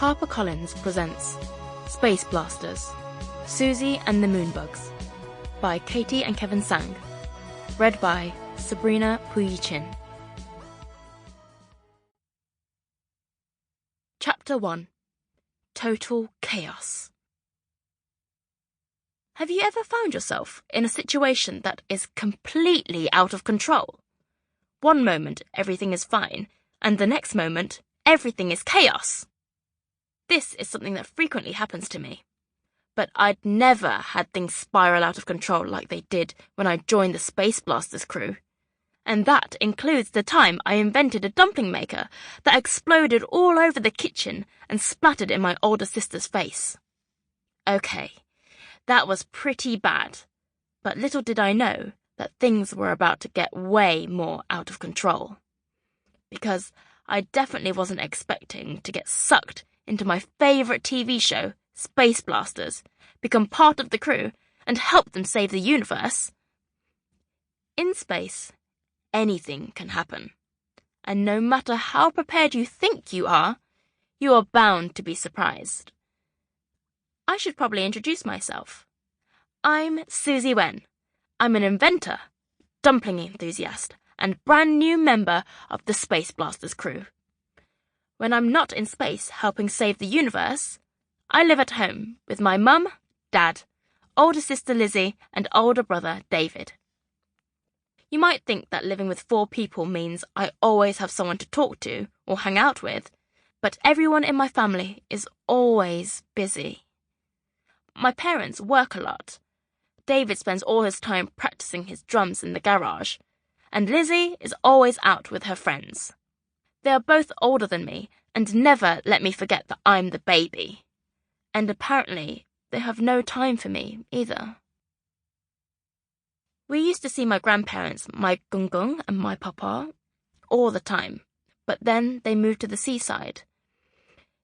HarperCollins presents Spaceblasters, Suzie and the Moonbugs by Katie and Kevin Tsang. Read by Sabrina Puyi-Chin. Chapter 1. Total Chaos. Have you ever found yourself in a situation that is completely out of control? One moment everything is fine, and the next moment everything is chaos. This is something that frequently happens to me. But I'd never had things spiral out of control like they did when I joined the Spaceblasters crew. And that includes the time I invented a dumpling maker that exploded all over the kitchen and splattered in my older sister's face. Okay, that was pretty bad, but little did I know that things were about to get way more out of control. Because I definitely wasn't expecting to get sucked into my favourite TV show, Spaceblasters, become part of the crew, and help them save the universe. In space, anything can happen. And no matter how prepared you think you are bound to be surprised. I should probably introduce myself. I'm Suzie Wen. I'm an inventor, dumpling enthusiast, and brand new member of the Spaceblasters crew. When I'm not in space helping save the universe, I live at home with my mum, dad, older sister Lizzie, and older brother David. You might think that living with 4 people means I always have someone to talk to or hang out with, but everyone in my family is always busy. My parents work a lot. David spends all his time practicing his drums in the garage, and Lizzie is always out with her friends. They are both older than me and never let me forget that I'm the baby. And apparently, they have no time for me either. We used to see my grandparents, my gung and my papa, all the time, but then they moved to the seaside.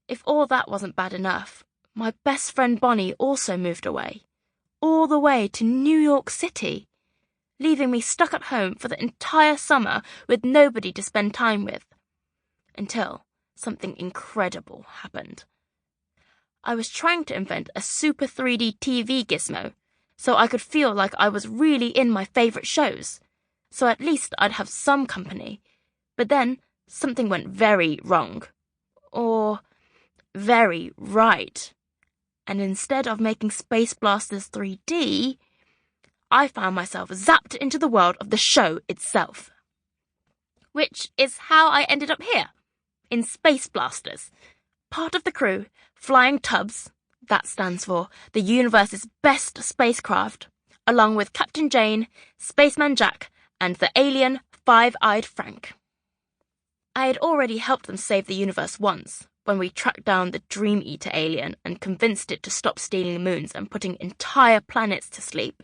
If all that wasn't bad enough, my best friend Bonnie also moved away, all the way to New York City, leaving me stuck at home for the entire summer with nobody to spend time with. Until something incredible happened. I was trying to invent a super 3D TV gizmo so I could feel like I was really in my favourite shows, so at least I'd have some company. But then something went very wrong. Or very right. And instead of making Spaceblasters 3D, I found myself zapped into the world of the show itself. Which is how I ended up here, in Spaceblasters, part of the crew, flying Tubbs, that stands for the universe's best spacecraft, along with Captain Jane, Spaceman Jack, and the alien Five-Eyed Frank. I had already helped them save the universe once, when we tracked down the Dream Eater alien and convinced it to stop stealing moons and putting entire planets to sleep.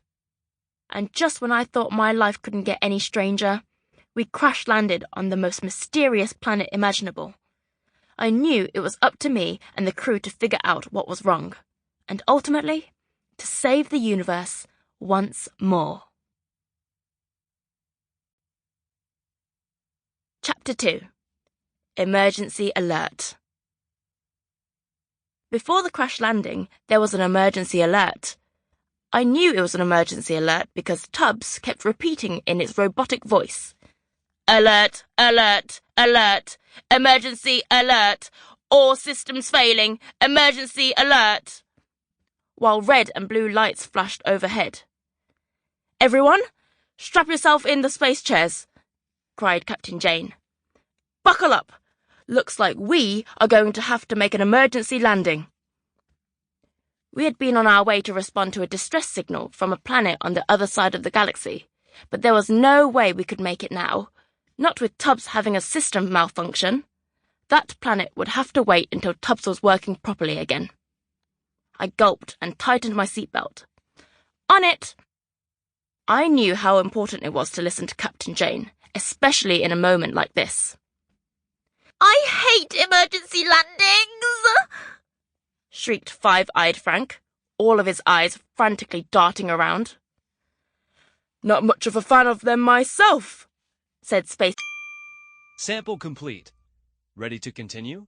And just when I thought my life couldn't get any stranger, we crash-landed on the most mysterious planet imaginable. I knew it was up to me and the crew to figure out what was wrong, and ultimately, to save the universe once more. Chapter 2. Emergency Alert. Before the crash landing, there was an emergency alert. I knew it was an emergency alert because Tubbs kept repeating in its robotic voice, "Alert, alert, alert, emergency alert, all systems failing, emergency alert," while red and blue lights flashed overhead. "Everyone, strap yourself in the space chairs," cried Captain Jane. "Buckle up. Looks like we are going to have to make an emergency landing." We had been on our way to respond to a distress signal from a planet on the other side of the galaxy, but there was no way we could make it now. Not with Tubbs having a system malfunction. That planet would have to wait until Tubbs was working properly again. I gulped and tightened my seatbelt. On it! I knew how important it was to listen to Captain Jane, especially in a moment like this. "I hate emergency landings!" shrieked Five-Eyed Frank, all of his eyes frantically darting around. "Not much of a fan of them myself," said Space. Sample complete. Ready to continue?